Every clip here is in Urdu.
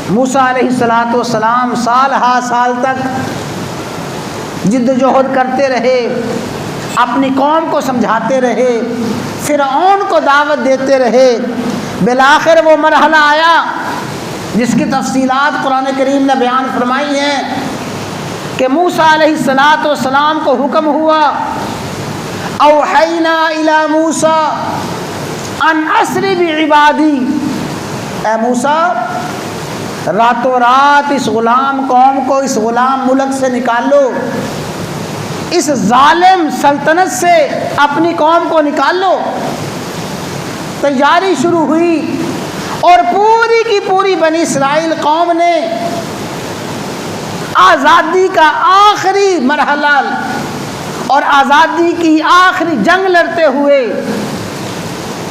موسیٰ علیہ السلام سال ہا سال تک جد و جہد کرتے رہے، اپنی قوم کو سمجھاتے رہے، فرعون کو دعوت دیتے رہے۔ بالآخر وہ مرحلہ آیا جس کی تفصیلات قرآن کریم نے بیان فرمائی ہیں کہ موسیٰ علیہ السلام کو حکم ہوا، اوحینا الی موسیٰ ان اسر بعبادی، اے موسیٰ راتوں رات اس غلام قوم کو اس غلام ملک سے نکال لو، اس ظالم سلطنت سے اپنی قوم کو نکال لو۔ تیاری شروع ہوئی اور پوری کی پوری بنی اسرائیل قوم نے آزادی کا آخری مرحلہ اور آزادی کی آخری جنگ لڑتے ہوئے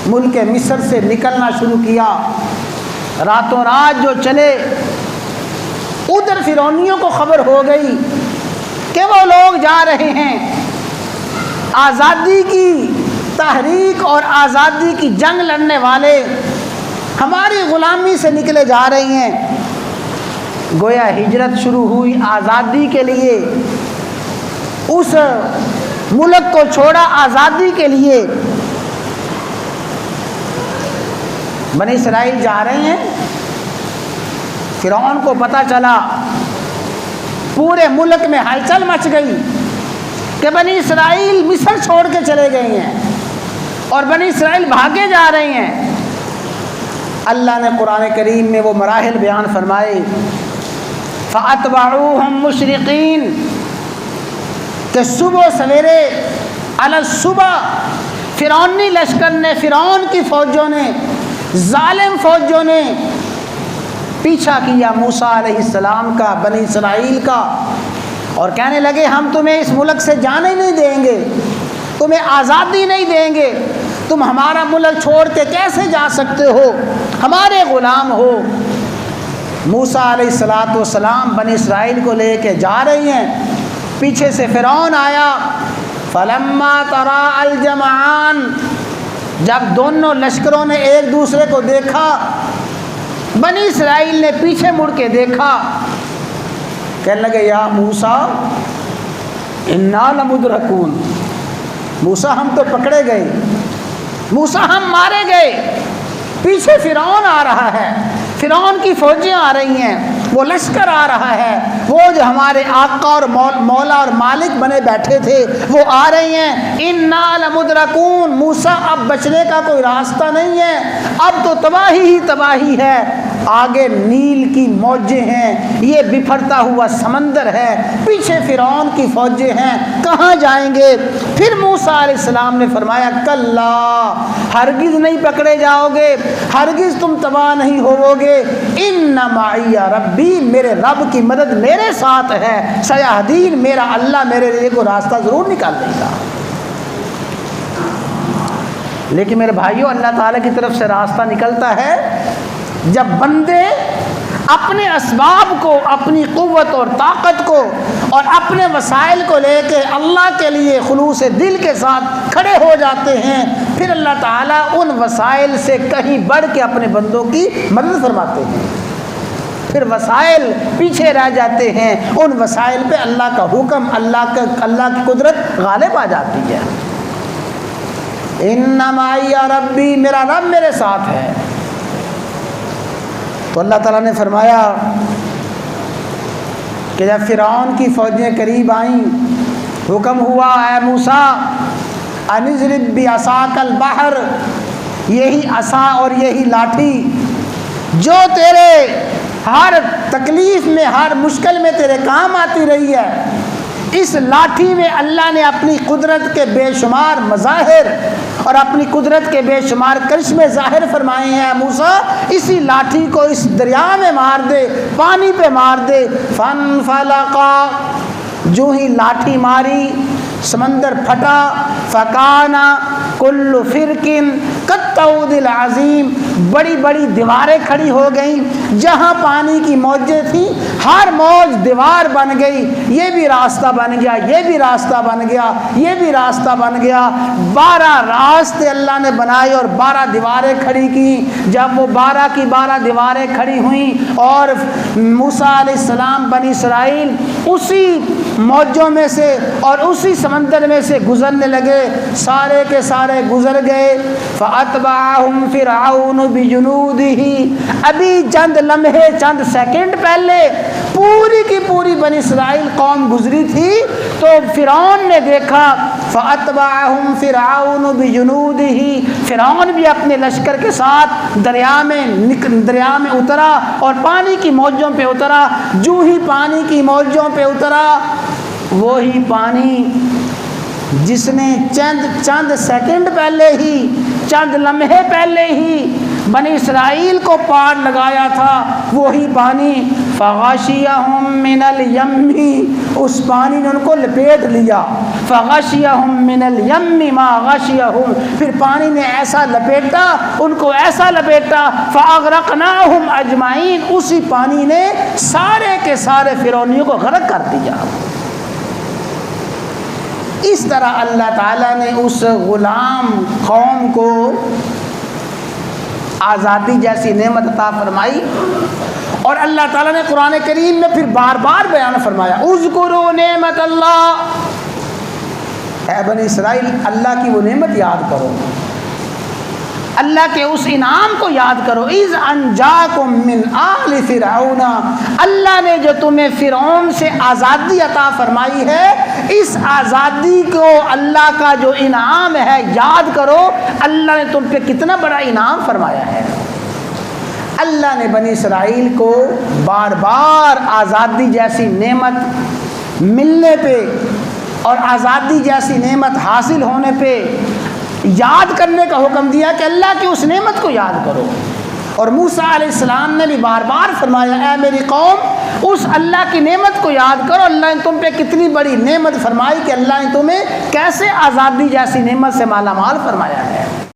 ملک مصر سے نکلنا شروع کیا۔ راتوں رات جو چلے، ادھر فرعونیوں کو خبر ہو گئی کہ وہ لوگ جا رہے ہیں، آزادی کی تحریک اور آزادی کی جنگ لڑنے والے ہماری غلامی سے نکلے جا رہے ہیں۔ گویا ہجرت شروع ہوئی آزادی کے لیے، اس ملک کو چھوڑا آزادی کے لیے۔ بنی اسرائیل جا رہے ہیں، فرعون کو پتہ چلا، پورے ملک میں ہلچل مچ گئی کہ بنی اسرائیل مصر چھوڑ کے چلے گئے ہیں اور بنی اسرائیل بھاگے جا رہے ہیں۔ اللہ نے قرآن کریم میں وہ مراحل بیان فرمائے، فَأَتْبَعُوهُمْ مُشْرِقِينَ، کہ صبح سویرے علی الصبح فرعونی لشکر نے، فرعون کی فوجوں نے، ظالم فوجوں نے پیچھا کیا موسیٰ علیہ السلام کا، بنی اسرائیل کا، اور کہنے لگے ہم تمہیں اس ملک سے جانے نہیں دیں گے، تمہیں آزادی نہیں دیں گے، تم ہمارا ملک چھوڑ کے کیسے جا سکتے ہو، ہمارے غلام ہو۔ موسیٰ علیہ السلام بنی اسرائیل کو لے کے جا رہے ہیں، پیچھے سے فرعون آیا۔ فَلَمَّا تَرَاءَ الْجَمْعَانِ، جب دونوں لشکروں نے ایک دوسرے کو دیکھا، بنی اسرائیل نے پیچھے مڑ کے دیکھا، کہنے لگے یا موسیٰ اِنَّا لَمُدْرَكُونَ، موسیٰ ہم تو پکڑے گئے، موسیٰ ہم مارے گئے، پیچھے فرعون آ رہا ہے، فرعون کی فوجیں آ رہی ہیں، وہ لشکر آ رہا ہے، وہ جو ہمارے آقا اور مولا اور مالک بنے بیٹھے تھے وہ آ رہے ہیں۔ اِنَّا لَمُدْرَكُونَ، موسیٰ اب بچنے کا کوئی راستہ نہیں ہے، اب تو تباہی ہی تباہی ہے، آگے نیل کی موجیں ہیں، یہ بکھرتا ہوا سمندر ہے، پیچھے فرعون کی فوجیں ہیں، کہاں جائیں گے؟ پھر موسیٰ علیہ السلام نے فرمایا کلا، ہرگز نہیں پکڑے جاؤ گے، ہرگز تم تباہ نہیں ہوو گے، ان معی ربی، میرے رب کی مدد میرے ساتھ ہے، سیہدین، میرا اللہ میرے لیے کو راستہ ضرور نکال دے گا۔ لیکن میرے بھائیوں، اللہ تعالیٰ کی طرف سے راستہ نکلتا ہے جب بندے اپنے اسباب کو، اپنی قوت اور طاقت کو اور اپنے وسائل کو لے کے اللہ کے لیے خلوص دل کے ساتھ کھڑے ہو جاتے ہیں، پھر اللہ تعالیٰ ان وسائل سے کہیں بڑھ کے اپنے بندوں کی مدد فرماتے ہیں، پھر وسائل پیچھے رہ جاتے ہیں، ان وسائل پہ اللہ کا حکم، اللہ کی قدرت غالب آ جاتی ہے۔ ان معی ربی، میرا رب میرے ساتھ ہے۔ تو اللہ تعالیٰ نے فرمایا کہ جب فرعون کی فوجیں قریب آئیں، حکم ہوا اے موسیٰ ان اضرب بعصاک البحر، یہی عصا اور یہی لاٹھی جو تیرے ہر تکلیف میں، ہر مشکل میں تیرے کام آتی رہی ہے، اس لاٹھی میں اللہ نے اپنی قدرت کے بے شمار مظاہر اور اپنی قدرت کے بے شمار کرشمے ظاہر فرمائے ہیں۔ موسیٰ اسی لاٹھی کو اس دریا میں مار دے، پانی پہ مار دے۔ فانفلقا، جو ہی لاٹھی ماری سمندر پھٹا، فکانا کل فرقن کالطود العظیم، بڑی بڑی دیواریں کھڑی ہو گئیں، جہاں پانی کی موجیں تھیں ہر موج دیوار بن گئی، یہ بھی راستہ بن گیا، یہ بھی راستہ بن گیا، یہ بھی راستہ بن گیا۔ 12 راستے اللہ نے بنائے اور 12 دیواریں کھڑی کی۔ جب وہ 12 کی 12 دیواریں کھڑی ہوئیں اور موسیٰ علیہ السلام بنی اسرائیل اسی موجوں میں سے اور اسی سمندر میں سے گزرنے لگے، سارے کے سارے گزر گئے۔ فَأَتْبَعَهُمْ فِرْعَوْنُ بِجُنُودِهِ، ابھی چند لمحے چند سیکنڈ پہلے پوری کی پوری بنی اسرائیل قوم گزری تھی تو فرعون نے دیکھا، فَأَتْبَعَهُمْ فِرْعَوْنُ بِجُنُودِهِ، فرعون بھی اپنے لشکر کے ساتھ دریا میں اترا اور پانی کی موجوں پہ اترا۔ جو ہی پانی کی موجوں پہ اترا، وہی پانی جس نے چند سیکنڈ پہلے ہی، چند لمحے پہلے ہی بنی اسرائیل کو پار لگایا تھا، وہی پانی فغشیہم من الیم، اس پانی نے ان کو لپیٹ لیا۔ فغشیہم من الیم ما غشیہم، پھر پانی نے ایسا لپیٹا، ان کو ایسا لپیٹا، فاغرقناہم اجمعین، اسی پانی نے سارے کے سارے فرعونیوں کو غرق کر دیا۔ اس طرح اللہ تعالیٰ نے اس غلام قوم کو آزادی جیسی نعمت عطا فرمائی، اور اللہ تعالیٰ نے قرآن کریم میں پھر بار بار بیان فرمایا، اذکروا نعمت اللہ، اے بنی اسرائیل اللہ کی وہ نعمت یاد کرو، اللہ کے اس انعام کو یاد کرو، اذ انجاکم من آل فرعون، اللہ نے جو تمہیں فرعون سے آزادی عطا فرمائی ہے، اس آزادی کو اللہ کا جو انعام ہے یاد کرو، اللہ نے تم پہ کتنا بڑا انعام فرمایا ہے۔ اللہ نے بنی اسرائیل کو بار بار آزادی جیسی نعمت ملنے پہ اور آزادی جیسی نعمت حاصل ہونے پہ یاد کرنے کا حکم دیا کہ اللہ کی اس نعمت کو یاد کرو، اور موسیٰ علیہ السلام نے بھی بار بار فرمایا، اے میری قوم اس اللہ کی نعمت کو یاد کرو، اللہ نے تم پہ کتنی بڑی نعمت فرمائی کہ اللہ نے تمہیں کیسے آزادی جیسی نعمت سے مالا مال فرمایا ہے۔